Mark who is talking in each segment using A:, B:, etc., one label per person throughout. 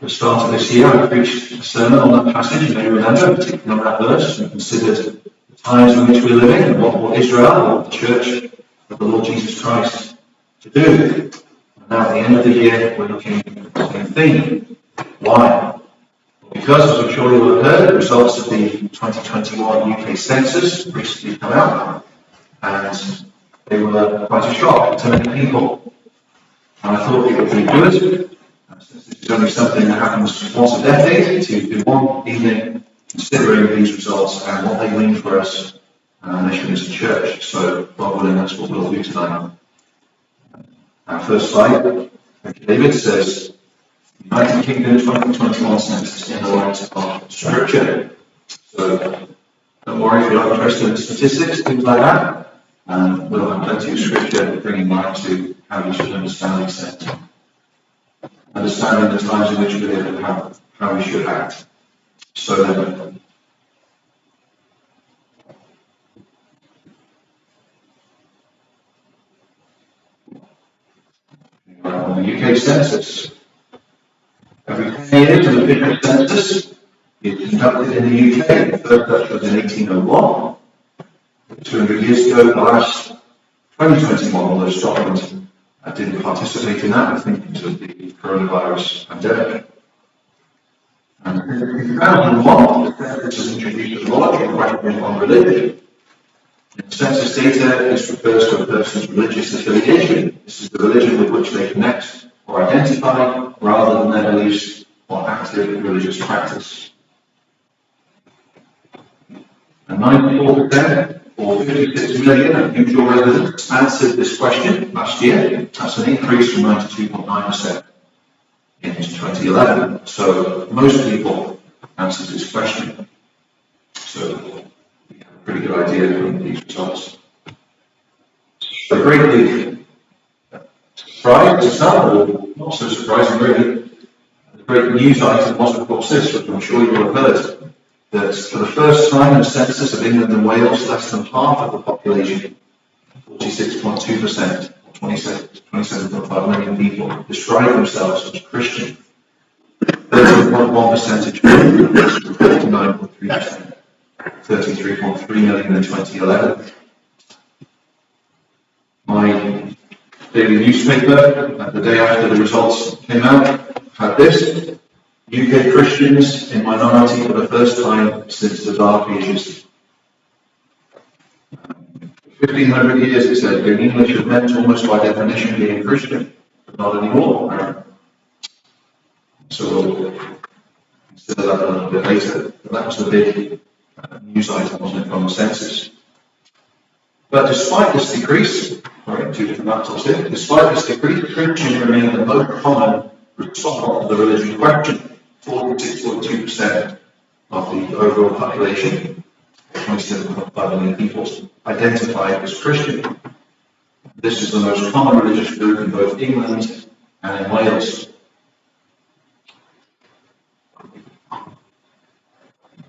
A: the start of this year, I preached a sermon on that passage, you may remember, particularly on that verse, and considered the times in which we're living and what Israel, what the church of the Lord Jesus Christ to do. And now at the end of the year, we're looking at the same theme. Why? Because, as I'm sure you will have heard, the results of the 2021 UK Census recently come out, and they were quite a shock to many people. And I thought it would be good, since this is only something that happens once a decade, to do one evening considering these results and what they mean for us and our mission as a church. So, God willing, that's what we'll do tonight. Our first slide, thank you, David, says United Kingdom 2021 Census in the light of Scripture. So, don't worry if you're not interested in statistics, things like that. We'll have plenty of Scripture bringing light to how we should understand these things. Understanding the times in which we live and how we should act. So then, on the UK Census, every 10 years an official census is conducted in the UK. The first Dutch was in 1801. 200 years ago, the last 2021, although Scotland didn't participate in that, I think, because of the coronavirus pandemic. And in 2001, the census was introduced as a voluntary question on religion. In census data, this refers to a person's religious affiliation. This is the religion with which they connect or identify, rather than their beliefs or active religious practice. And 94%, or 56 million of UK residents answered this question last year. That's an increase from 92.9% in 2011. So most people answered this question. So we have a pretty good idea from these results. So greatly surprised to some, or not so surprising really, the great news item was, of course, this, which I'm sure you will have heard, that for the first time in a census of England and Wales, less than half of the population, 46.2%, or 27.5 million people, describe themselves as Christian. 30.1 percentage points, 49.3%, 33.3 million in 2011. My daily newspaper, the day after the results came out, had this: UK Christians in minority for the first time since the Dark Ages. 1500 years, it said, in English it meant almost by definition being Christian, but not anymore. So we'll consider that a little bit later. But that was the big news item, wasn't it, from the census. But despite this decrease, two different laptops here, despite this decrease, Christian remained the most common response to the religion question. 46.2% of the overall population, 27.5 million people, identify as Christian. This is the most common religious group in both England and in Wales.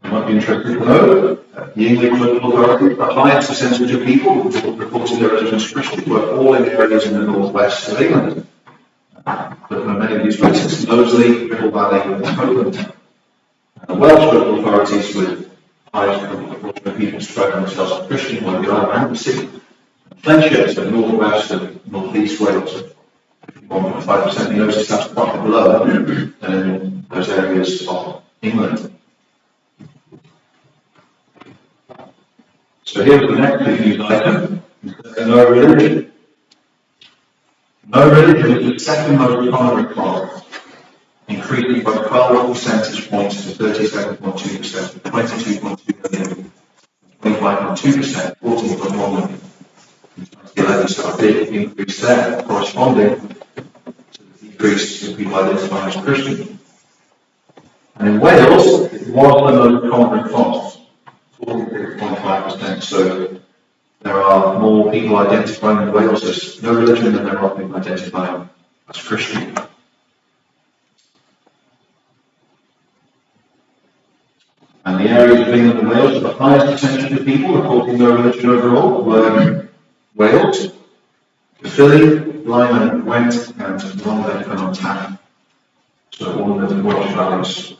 A: You might be interested to know that the English local authority, the highest percentage of people who reported their religion as Christian were all in areas in the northwest of England. But there are many of these places: Moseley, Ribble Valley, and Copeland. The Welsh local authorities with highest proportion of people describing themselves as Christian were the Isle of Anglesey, Flintshire, so northwest and northeast Wales, 51.5%. You notice that's quite a bit lower than in those areas of England. So here's the next big news item: no religion. No religion is the second most common response, increasing by 12 percentage points to 37.2%, 22.2 million, 25.2%, 14.1 million in 2011. So a big increase there, corresponding to the decrease in people identifying as Christian. And in Wales, it was the most common response, 46.5%. So there are more people identifying in Wales as no religion than there are people identifying as Christian. And the areas of England and Wales with the highest percentage of people reporting no religion overall were Wales, Caerphilly, Lyme and Gwent, and Rhondda and Ontario. So all of the Welsh valleys,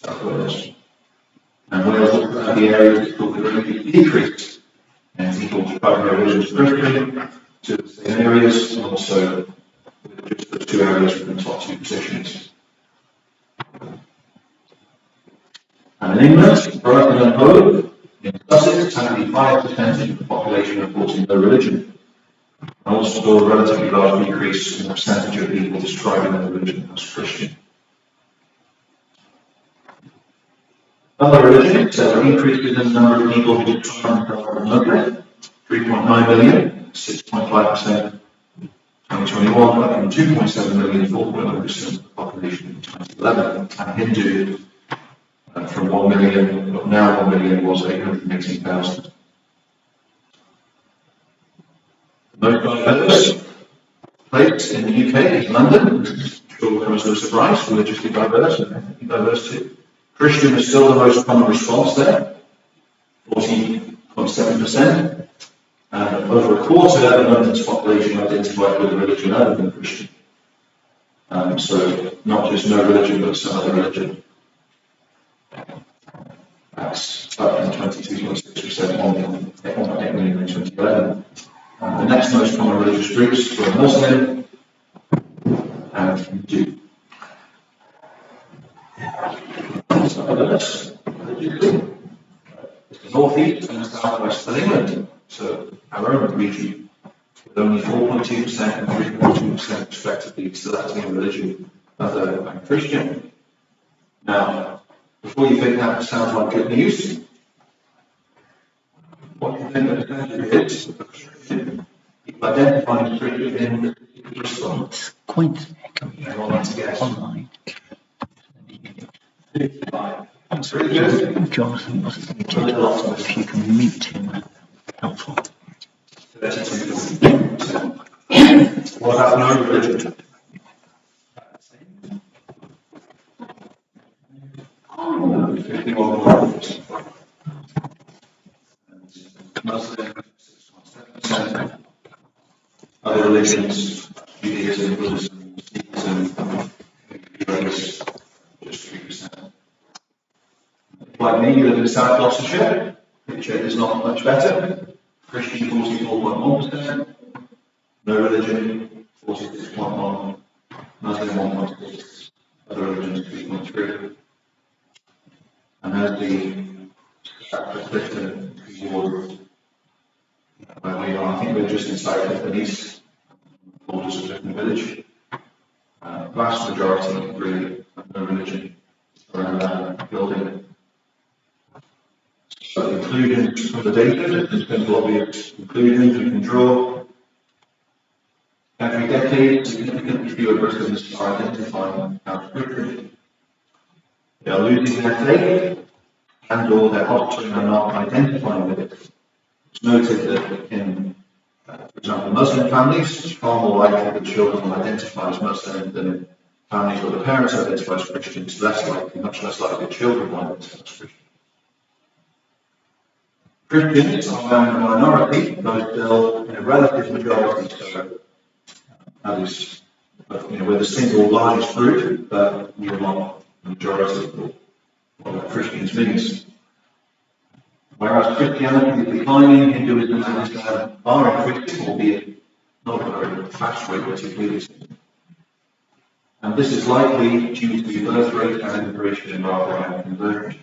A: South Wales. And Wales also had the area that called the greatly decreased, and people describe their religious Christian to the same areas, and also with just the two areas from the top two positions. And in England, Brighton and Hove, in Sussex, had the highest percentage of the population reporting no religion, and also saw a relatively large decrease in the percentage of people describing their religion as Christian. Other religions saw an increase in the number of people who describe themselves as Muslim, 3.9 million, 6.5%. 2021, up from 2.7 million, 4.9% of the population in 2011, and Hindu from 1 million, but now 1 million was 818,000. The most diverse place in the UK is London, which I'm sure will come as no surprise, religiously diverse and ethnically diverse too. Christian is still the most common response there, 40.7%. Over a quarter of London's population identified with a religion other than Christian. So not just no religion, but some other religion. That's up from 22.6% on 8 million in 2011. The next most common religious groups were Muslim and Hindu. So others, religiously, the northeast and the southwest of England. So our own region, with only 4.2% and 3.2% respectively selecting a religion other than Christian. Now, before you think that sounds like good news, what do you think the percentage is of Christian people identifying as Christian in the response?
B: Quite echoey online.
A: 55. That's really good.
B: Jonathan wasn't muted. If you can mute him, helpful.
A: 32%. What about no religion? Muslim, 6.7%. Other religions, Judaism, Buddhism, Sikhism, just 3%. Like me, you live in South Gloucestershire. Picture is not much better. Christian, 44.1%. No religion, 46.1%. Muslim, 1.6%. Other religions, 3.3%. And as the Christian towards where we are, I think we're just inside Clifton East, borders of Clifton Village. Vast majority really have no religion around that building. So inclusions from the data, there's simple obvious conclusions we can draw. Every decade, significantly fewer Britons are identifying as Christian. They are losing their faith, and or their offspring are not identifying with it. It's noted that in, for example, Muslim families, it's far more likely that children will identify as Muslim than in families where the parents identify as Christians, much less likely that children will identify as Christian. Christians are now in a minority, though still in a relative majority, so that is, we're the single largest group, but we are not the majority of what Christians means. Whereas Christianity is declining, Hinduism and Islam are increasing, albeit not at a very fast rate, particularly. And this is likely due to birth rate and immigration rather than conversion.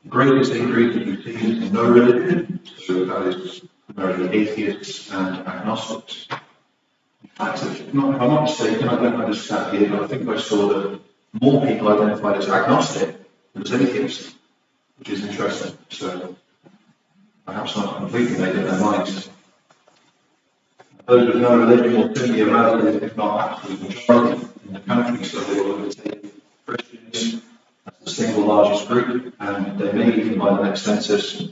A: The greatest increase that we've seen in no religion, so that is primarily atheists and agnostics. In fact, if I'm not mistaken, I don't have this stat here, but I think I saw that more people identified as agnostic than as atheists, which is interesting. So perhaps not completely made up their minds. Those with no religion will soon be a relative, if not absolute majority in the country, so they will overtake Christians as the single largest group, and they may even by the next census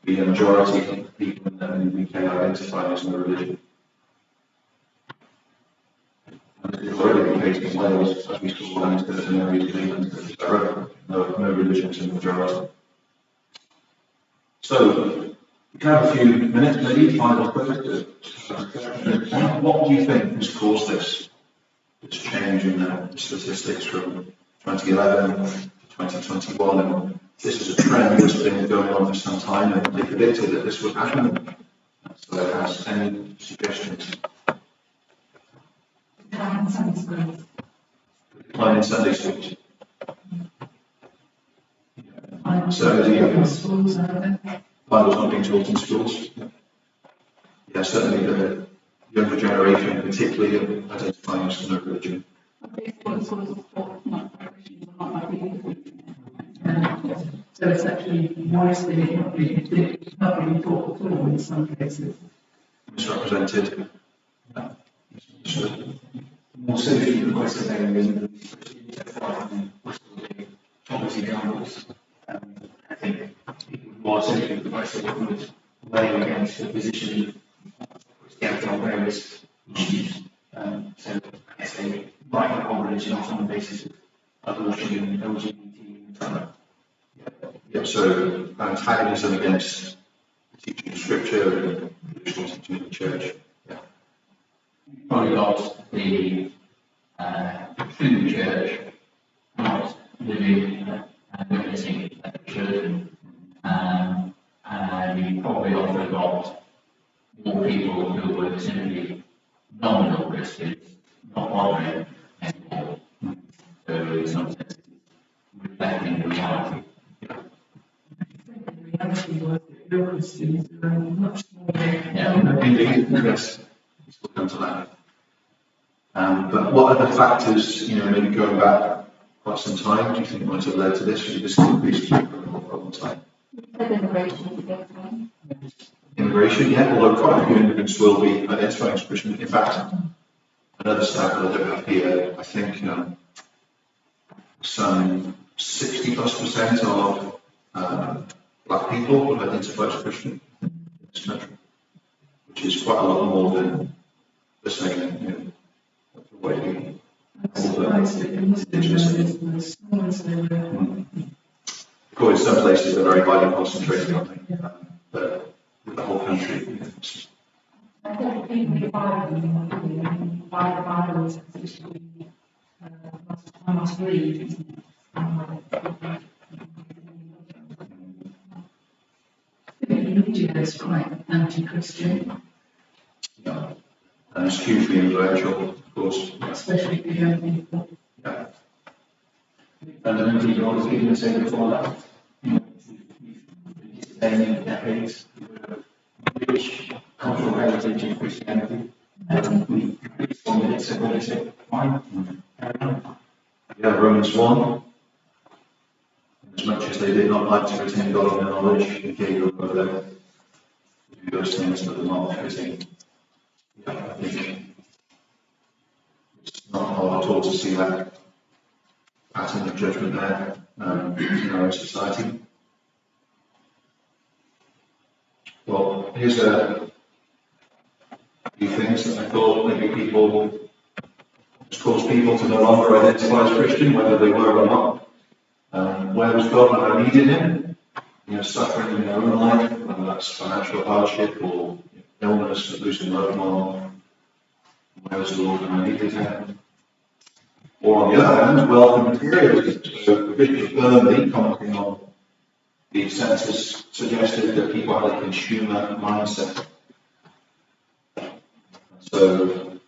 A: be a majority of people in the UK identifying as no religion. And this is already the case in Wales, as we saw, and in certain areas of England that are no religion is a majority. So, we can have a few minutes, maybe, final questions. What do you think has caused this? this change in the statistics from 2011 to 2021, and this is a trend that's been going on for some time, and they predicted that this would happen. So, has any suggestions?
C: Decline
A: Decline in Sunday schools. So, Bible's not being taught in schools. Yeah, certainly the younger generation, particularly identifying as no religion.
C: So it's actually wisely not being taught at all in some cases.
A: Misrepresented.
D: More socially progressive areas poverty examples. I think people who are socially progressive would weigh against the position of Christianity on various issues. So I guess they might not hold religion on the basis of abortion and LGBT and so on.
A: Yeah, so antagonism against the teaching of scripture and traditional teaching of the church. Yeah.
D: Probably got the true church not living and witnessing at the church. And you probably also got more people who were simply nominal Christians, not bothering anymore. So in some sense, reflecting the reality.
C: The reality was that real Christians were much more.
A: Indeed, yes, we'll come to that. But what other factors, maybe going back quite some time, do you think might have led to this? This increased for a long time. Immigration, yeah, although quite a few immigrants will be identifying as Christian. In fact, another stat that I don't have here, I think some 60+% of black people will identify as Christian in this country, which is quite a lot more than the same, the way we. Of course, some places are very highly concentrated, aren't they? But with the whole country.
C: I think even the Bible is actually must read, isn't it? The media is quite anti-Christian.
A: Yeah. And it's hugely influential, of course.
C: Especially for young people.
A: Yeah.
D: Fundamentally, you're always given the same before that. Decades, rich cultural heritage in Christianity. We responded it, so they said, fine, carry on.
A: Yeah, Romans 1. As much as they did not like to retain God in their knowledge, He gave over them to do those things that were not fitting. Yeah, I think it's not hard at all to see that pattern of judgment there in our own society. Well, here's a few things that I thought maybe caused people to no longer identify as Christian, whether they were or not. Where was God when I needed Him? Suffering in their own life, whether that's financial hardship or illness, losing loved one. Where was the Lord when I needed Him? Or on the other hand, wealth and materialism. So the Bishop of Burnley, commenting on the census, suggested that people had a consumer mindset. So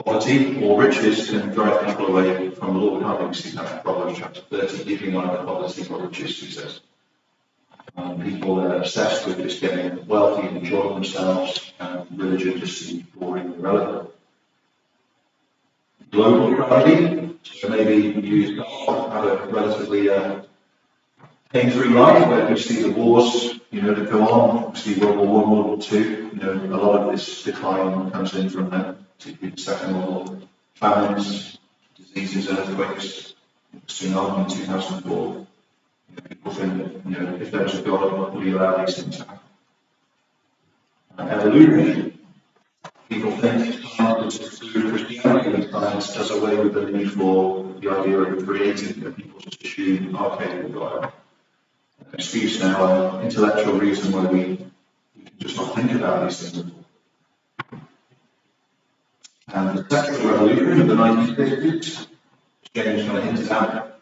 A: poverty or riches can drive people away from the Lord. Can't we see that in Proverbs chapter 30, giving either poverty or riches, he says. People are obsessed with just getting wealthy and enjoying themselves, and religion just seems boring and irrelevant. Global tragedy, so maybe you have a relatively pain-free life where we see the wars, that go on. We see World War I, World War II. A lot of this decline comes in from them, particularly the Second World War. Famines, diseases, earthquakes, tsunami in 2004. People think that, if there's a God, will He allow these things to happen? Evolution. People think science through Christianity, science does away with the need for the idea of creating, that people just assume, okay, we've got an excuse now, an intellectual reason why we can just not think about these things at And the sexual revolution of the 1950s, James kind of hinted at,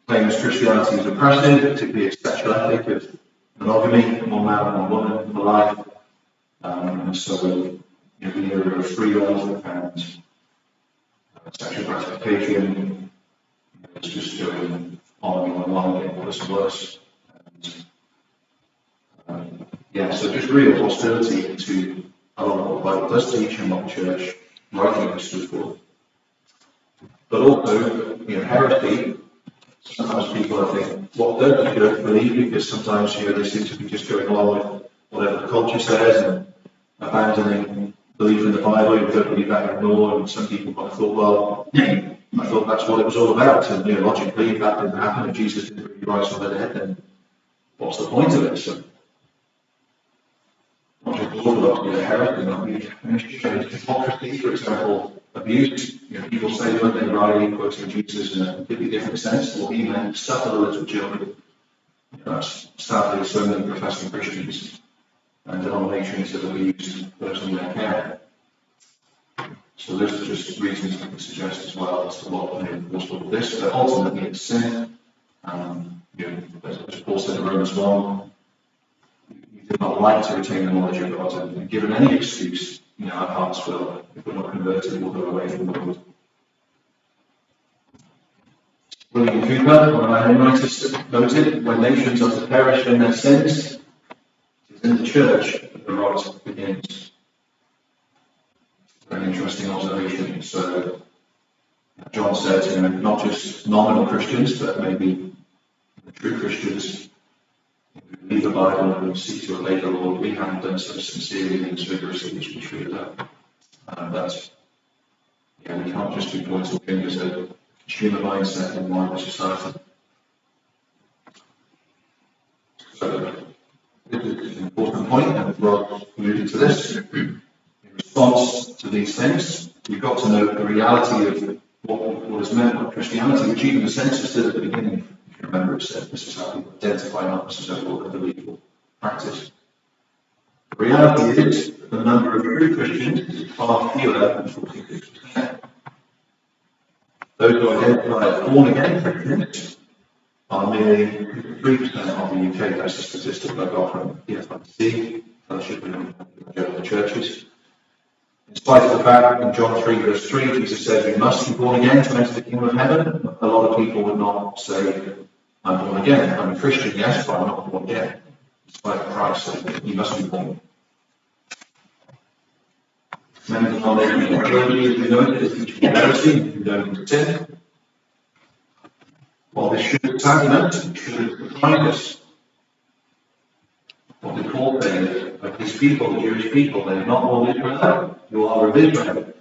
A: claims Christianity is oppressive, particularly its sexual ethic of monogamy, one man, one woman for life. And so, the era of free love and sexual gratification is just going on and on, getting worse and worse. And, so just real hostility to a lot of what the Bible does teach and what the church rightly has stood for. But also, heresy. Sometimes people, I think, what does the church believe? Because sometimes, they seem to be just going along with whatever the culture says and abandoning belief in the Bible. You don't believe that anymore. And some people might have thought, well, I thought that's what it was all about. And logically, if that didn't happen, if Jesus didn't really rise from the dead, then what's the point of it? So, not just orthodoxy, heresy, not hypocrisy, for example, abuse. People say when they rightly quoting Jesus in a completely different sense, or he meant suffer the little children. That's sadly so many professing Christians and denominations that abused those in their care. So those are just reasons I can suggest as well as to what was all of this. But ultimately it's sin. As Paul said in Romans 1, we do not like to retain the knowledge of God, and given any excuse, our hearts will, if we're not converted, will go away from the Lord. William Cooper, one of our hymn-writers, noted, when nations are to perish in their sins, it is in the church that the rot begins. Very interesting observation. So, John said, not just nominal Christians, but maybe the true Christians who believe the Bible and seek to obey the Lord. We haven't done so sincerely and as vigorously as we should have done. We can't just be pointing fingers at consumer mindset in wider society. So, this is an important point, and Rob alluded to this. In response to these things, we've got to know the reality of what is meant by Christianity, which even the Census did at the beginning. If you remember, it said this is how people identify us as a what they believe or practice. The reality is that the number of true Christians is far fewer than 46%. Those who identify as born-again Christians are merely 3% of the UK. That's the statistic I got from the FIC, Fellowship of Churches. In spite of the fact in John 3 verse 3, Jesus said, you must be born again to enter the kingdom of heaven. A lot of people would not say, I'm born again. I'm a Christian, yes, but I'm not born again. Despite Christ saying, you must be born. Many denominations of clergy, as we know, is teaching heresy, you don't sin. Well, this should sound it should remind us. What did Paul say? Like these people, the Jewish people, they're not all Israel. You are of Israel.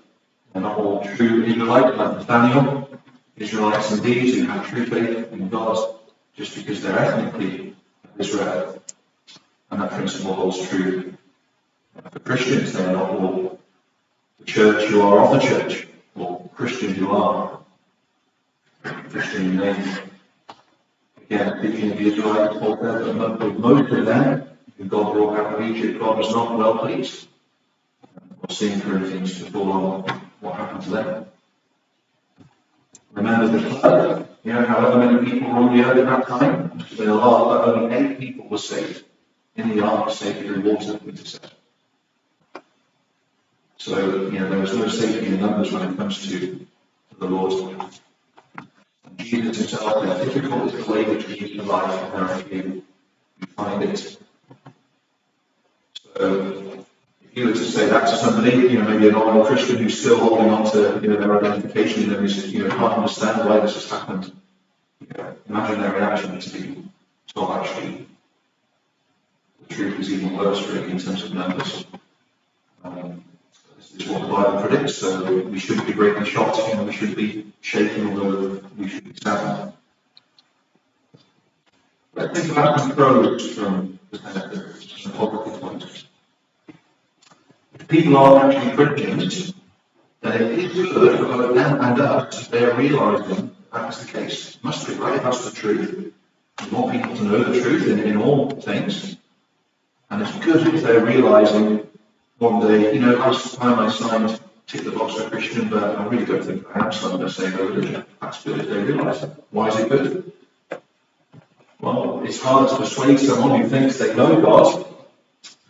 A: They're not all true Israelites like Nathaniel. Israelites indeed who have true faith in God just because they're ethnically Israel. And that principle holds true for Christians. They're not all the church who are of the church, or Christians who are Christian name. Again, speaking of the Israelites, Paul says that with most of them, who God brought out of Egypt, God was not well pleased. We're seeing Corinthians to fall on what happened to them. Remember the flood, however many people were on the earth at that time, there's been a lot, but only 8 people were saved in the ark, saved through water, it said. So, there was no safety in numbers when it comes to the Lord. And Jesus himself, how difficult is the way which leads to life, and how few you find it. So, if you were to say that to somebody, maybe a normal Christian who's still holding on to, their identification and is, can't understand why this has happened, imagine their reaction to be told actually the truth is even worse really in terms of numbers. This is what the Bible predicts, so we shouldn't be greatly shocked, we shouldn't be shaken, although we should be saddened. Let's think about some pros from the benefit and positive points. If people are actually Christians, then it is good for both them and us. They are realising that's the case. It must be right, that's the truth. We want people to know the truth in all things. And it's good if they're realising one day, last time I signed tick the box for a Christian, but I really don't think I am someone to say no religion. That's good if they realise it. Why is it good? Well, it's hard to persuade someone who thinks they know God,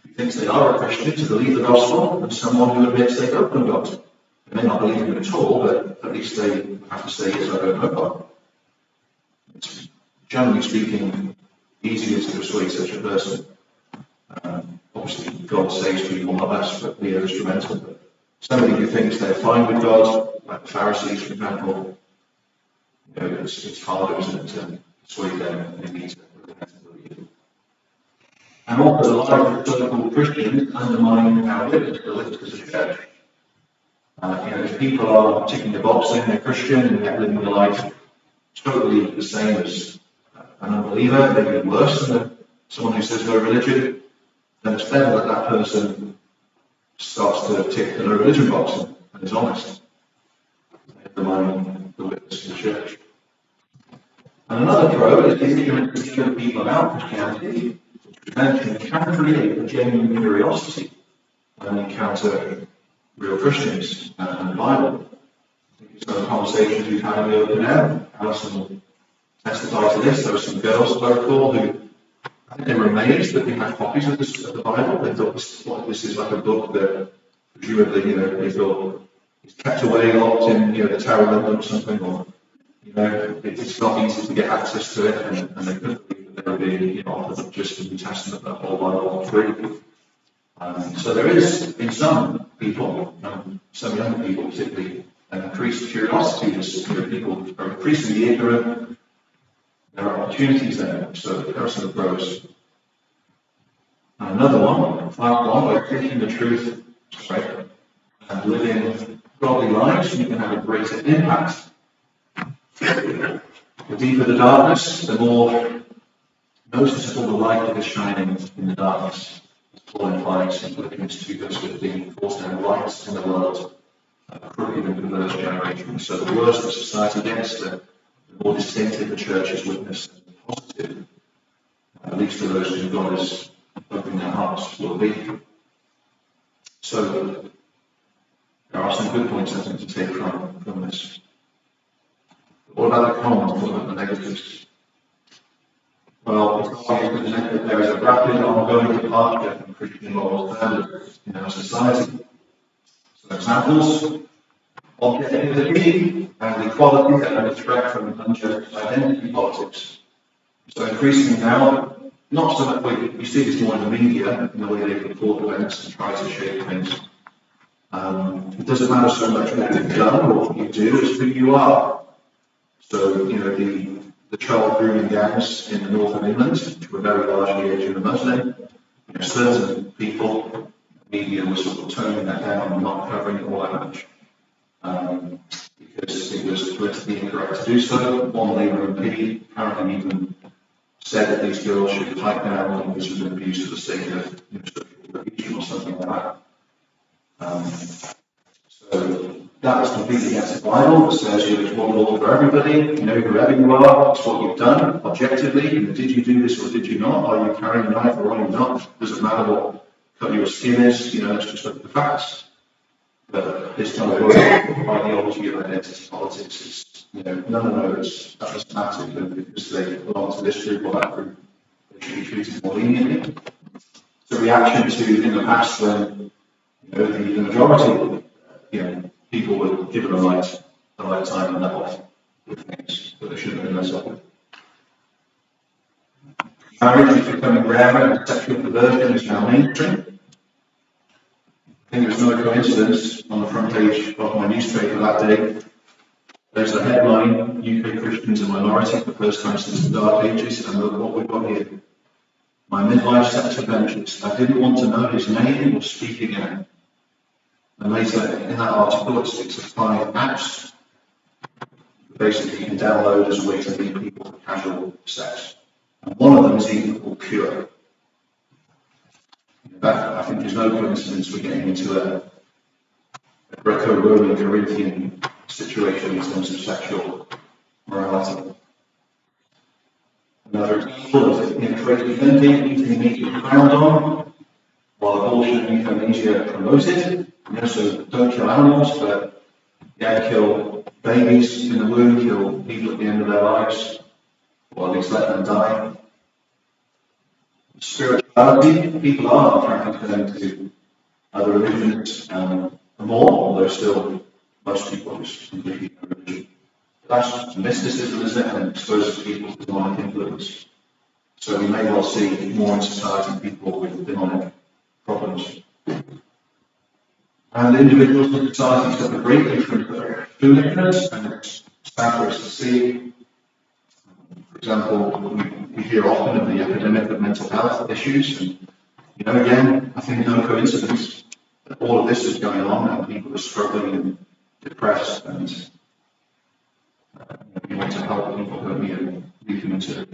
A: who thinks they are a Christian, to believe the gospel, than someone who admits they don't know God. They may not believe him at all, but at least they have to say, yes, I don't know God. It's, generally speaking, easier to persuade such a person. Obviously, God saves people, not us, but we are instrumental. But somebody who thinks they're fine with God, like the Pharisees, for example, it's harder, isn't it, to persuade them they need to believe. And also, a lot of so-called Christians undermine our witness, the witness of the church. If people are ticking the box saying they're Christian and they're living their life totally the same as an unbeliever, maybe worse than someone who says no religion, then it's better that that person starts to tick the no religion box and is honest, undermining the witness of the church. And another pro is the ignorance of young people about Christianity, which we mentioned, can create a genuine curiosity when they encounter real Christians and the Bible. I think some of the conversations we've had in the open air, Alison will testify to this. There were some girls local who, I think they were amazed that we had copies of the Bible. They thought this is like a book that presumably, they thought it's kept away, locked in, the Tower of London or something, or, it's not easy to get access to it, and they couldn't believe that they were being, offered just the New Testament, the whole Bible, for free. So there is, in some people, some young people particularly, an increased curiosity. People are increasingly ignorant. There are opportunities there, so there are some pros. And another one, part one, by preaching the truth, and living godly lives, you can have a greater impact. The deeper the darkness, the more noticeable the light that is shining in the darkness. Paul implies in Philippians 2 verse 15, calls them lights in the world, a crooked and perverse generation. So the worse the society gets, the more distinctive the church's witness and positive, at least for those who God is opening their hearts, will be. So there are some good points, I think, to take from this. What about the cons? What about the negatives? Well, it's obvious that there is a rapid ongoing departure from Christian moral standards in our society. Some examples: objectivity and equality are under threat from unjust identity politics. So increasingly now, not so much, we see this more in the media, in the way they report events and try to shape things. It doesn't matter so much what you've done or what you do, it's who you are. So, the child grooming gangs in the north of England, which were very largely Asian and Muslim, certain people, the media was sort of toning that down and not covering it all that much. Because it was politically incorrect to do so. One Labour MP apparently even said that these girls should pipe down and this was an abuse for the sake of religion or something like that. So that was completely against the Bible. It says it's one law for everybody. Whoever you are, it's what you've done objectively. Did you do this or did you not? Are you carrying a knife or are you not? Doesn't matter what colour your skin is. Let's just look at the facts. But this kind of work, ideology of identity politics is, that doesn't matter because they belong to this group or that group. They should be treated more leniently. It's a reaction to in the past when the majority, people were given the right time and let off with things that they shouldn't have been let off with. Marriage is becoming rarer and sexual perversion is now mainstream. I think it's no coincidence on the front page of my newspaper that day. There's the headline, UK Christians a minority for the first time since the Dark Ages, and look what we've got here. My midlife sex evangelist. I didn't want to know his name or speak again. And later in that article, it's 5 apps basically you can download as a way to meet people for casual sex. And one of them is even called Pure. That, I think, is no coincidence we're getting into a Greco-Roman Corinthian situation in terms of sexual morality. Another example is crazy thinking, eating meat with frowned on, while abortion and euthanasia are promoted. So don't kill animals, but kill babies in the womb, kill people at the end of their lives, or at least let them die. Spirituality, people are attracted to other religions more, although still most people just completely no religion. That's mysticism, isn't it? And exposes people to demonic influence. So we may well see more in society people with demonic problems. And individuals in society suffer greatly from foolishness, and it's sad for us to see. For example, we hear often of the epidemic of mental health issues, and again, I think no coincidence that all of this is going on, and people are struggling and depressed, and we want to help people, don't we, and lead them into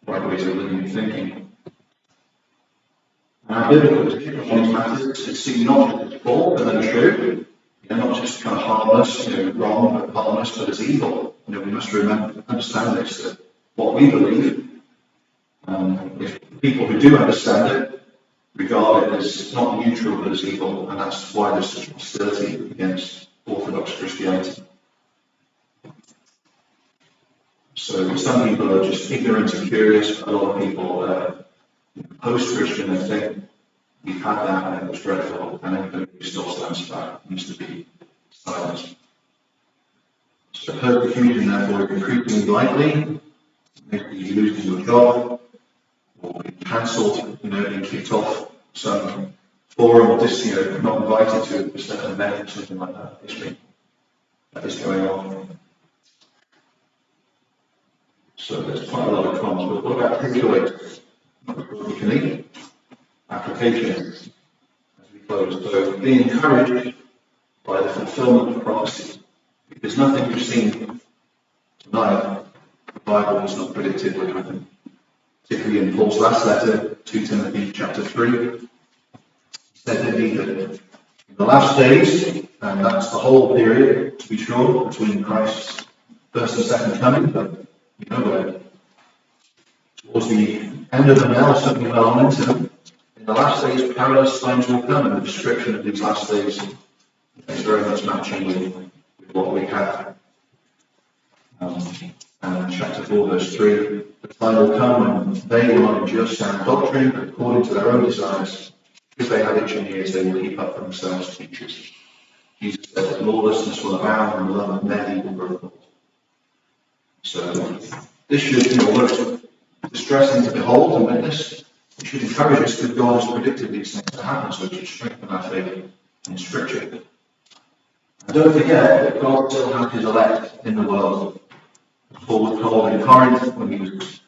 A: right ways of living and thinking. And our biblical position on these matters is seen not as fault, but as true. Not just kind of harmless, wrong, but harmless, but as evil. We must understand this, that what we believe, if people who do understand it regard it as not neutral, but as evil, and that's why there's such hostility against Orthodox Christianity. So some people are just ignorant and curious, but a lot of people are post-Christian and think we've had that and it was dreadful, and anybody who still stands for that needs to be silenced. So persecution, therefore, is increasingly likely. Maybe you losing your job, or being cancelled, being kicked off some forum, or just not invited to a certain event or something like that. That is going on. So there's quite a lot of cons. But what about takeaways? We can eat. Application as we close. So be encouraged by the fulfillment of prophecy, because nothing we've seen tonight, the Bible has not predicted would happen. Particularly in Paul's last letter, 2 Timothy chapter 3, he said indeed that in the last days, and that's the whole period, to be sure, between Christ's first and second coming, but towards the end of them now, certainly well on into them, in the last days, perilous times will come, and the description of these last days is very much matching with what we have. And chapter 4, verse 3, the time will come when they will not endure sound doctrine, but according to their own desires, because they have itching ears, they will heap up for themselves teachers. Jesus said that lawlessness will abound, and the love of many will grow cold. So this should, look distressing to behold and witness. It should encourage us that God has predicted these things to happen, so it should strengthen our faith in Scripture. And don't forget that God still has his elect in the world. Paul was told in Corinth, when he was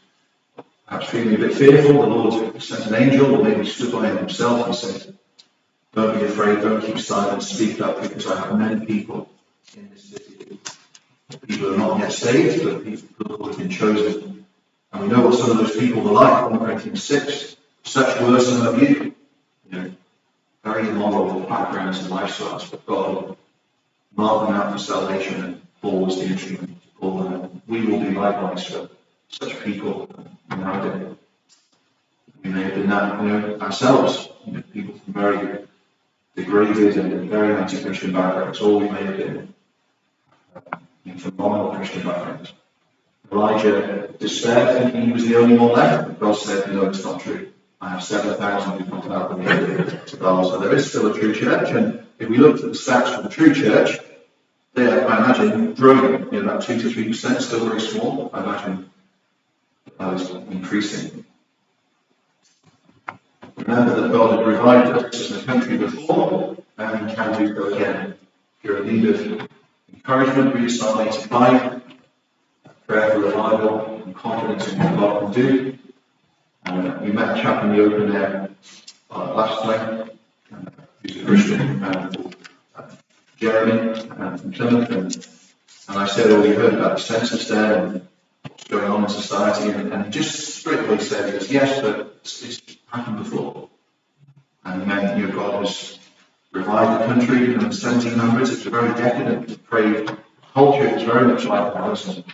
A: perhaps feeling a bit fearful, the Lord sent an angel, or maybe stood by him himself, and said, don't be afraid, don't keep silent, speak up, because I have many people in this city. People who are not yet saved, but people who have been chosen. And we know what some of those people were like, 1 Corinthians 6. Such were some of you. Very immoral backgrounds and lifestyles, but God marked them out for salvation, and Paul was the instrument to call them. We will be likewise for such people in our day. We may have been that, ourselves, people from very degraded and very anti-Christian backgrounds, or we may have been phenomenal Christian backgrounds. Elijah despaired, thinking he was the only one left, but God said, no, it's not true. I have 7,000 who come out to God. So there is still a true church, and if we looked at the stats for the true church, they are, I imagine, growing. That 2 to 3%, still very small. I imagine that is increasing. Remember that God had revived us in the country before, and He can do so again. If you're in need of encouragement, read Psalm 85, prayer for revival and confidence in what God can do. We met a chap in the open air last night, who's a Christian, Jeremy from Plymouth, and I said, you heard about the census there and what's going on in society, and he just straightaway said, yes, but it's happened before. And he meant, God has revived the country in the 1700s. It's a very decadent, depraved culture. It was very much like ours. And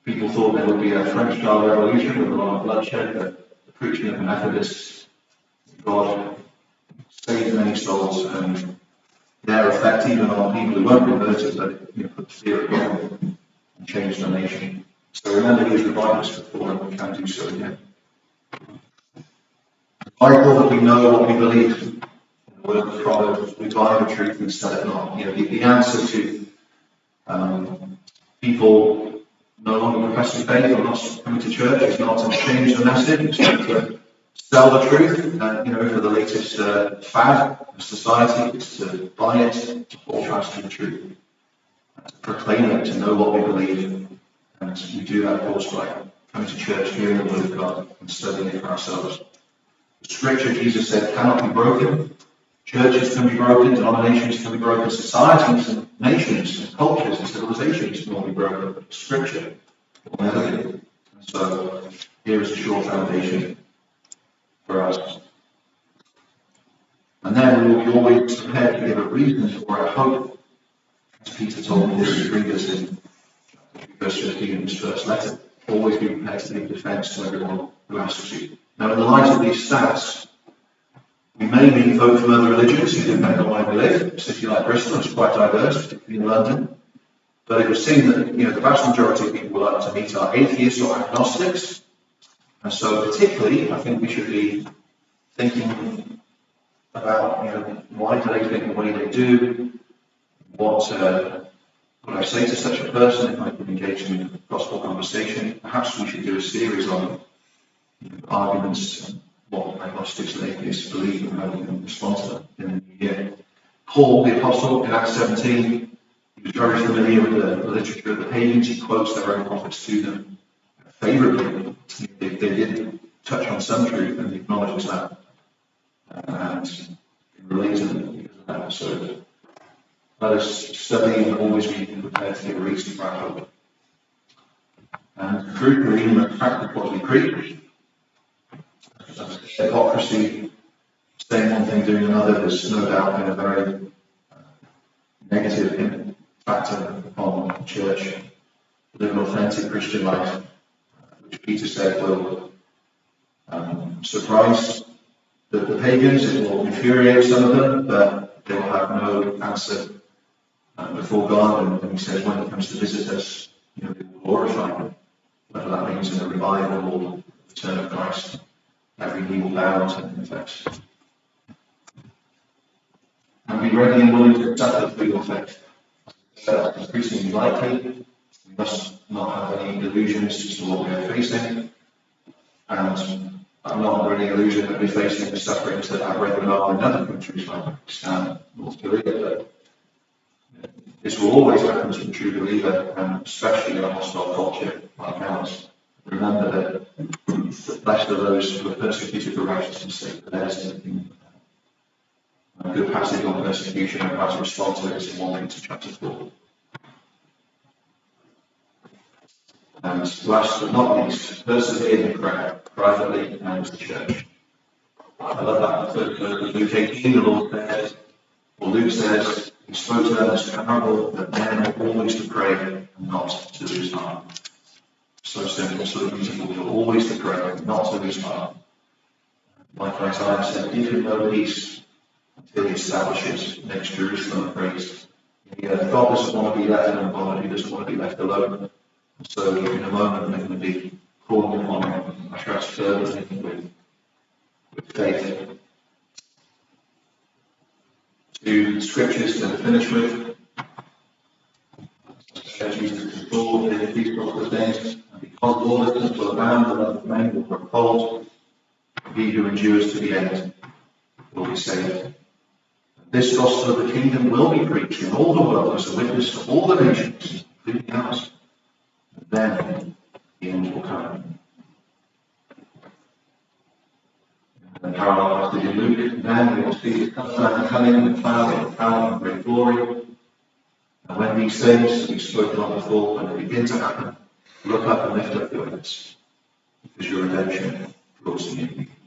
A: people thought there would be a French-style revolution with a lot of bloodshed, but the preaching of the Methodists, God save many souls, and their effect even on people who won't convert it, but put fear of God and change the nation. So remember, He's revived us before, and we can do so again. I thought that we know what we believe. In the word of Proverbs, we buy the truth and sell it not. The answer to people no longer professing faith or not coming to church is not to change the message, it's not to sell the truth, for the latest fad of society. It's to buy it, to hold fast to the truth, to proclaim it, to know what we believe. And we do that, of course, by coming to church, hearing the word of God, and studying it for ourselves. The scripture, Jesus said, cannot be broken. Churches can be broken, denominations can be broken, societies and nations and cultures and civilizations can all be broken, but scripture will never be. And so here is a sure foundation for us. And then we will be always prepared to give a reason for our hope. As Peter told his readers in verse 15 in his first letter, always be prepared to give defense to everyone who asks you. Now, in the light of these stats, we may meet folk from other religions who depend on where we live. A city like Bristol is quite diverse, particularly in London. But it would seem that the vast majority of people we like to meet are atheists or agnostics. And so particularly, I think we should be thinking about why do they think the way they do? What would I say to such a person if I could engage in a gospel conversation? Perhaps we should do a series on arguments and what agnostics and atheists believe and how we can respond to them in the new year. Paul, the apostle, in Acts 17, he was very familiar with the literature of the pagans. He quotes their own prophets to them favourably. They did touch on some truth, and he acknowledges that and can relate to them because of that. So let us study and always be prepared to give a reason for our hope. And crucially, in the fact of what we preach, hypocrisy, saying one thing, doing another, has no doubt been a very negative factor upon the church. Live an authentic Christian life, which Peter said will surprise the pagans, it will infuriate some of them, but they will have no answer before God. And he says when he comes to visit us, they will glorify him, whether that means in a revival or the return of Christ. Every knee will bow to confess. And be ready and willing to suffer for your faith. That's increasingly likely. We must not have any illusions as to what we are facing. And I'm not under any illusion that we're facing the sufferings that are regular in other countries like Pakistan, North Korea. But this will always happen to the true believer, and especially in a hostile culture like ours. Remember that blessed are those who are persecuted for righteousness' sake, for theirs is the kingdom of heaven. A good passage on persecution and how to respond to it is in 1 Peter chapter 4. And last but not least, persevere in prayer, privately and as the church. I love that third verse of Luke 18, the Lord says, or Luke says, he spoke to them this parable that men are always to pray and not to lose heart. So simple, so beautiful, you're always to pray and not to lose heart. Like Isaiah said, give him no peace until he establishes, makes Jerusalem praise. God doesn't want to be left unbothered, he doesn't want to be left alone. So in a moment they're going to be calling upon him, perhaps fervently with faith. Two scriptures to finish with. Jesus is full of these sorts of things, and because lawlessness will abound, the love of men will grow cold. He who endures to the end will be saved. This gospel of the kingdom will be preached in all the world as a witness to all the nations, including ours. And then the end will come. And the parallel passage in Luke, then we will see his coming in the cloud of power and great glory. And when these things we've spoken of before, when they begin to happen, look up and lift up your heads, because your redemption draws near.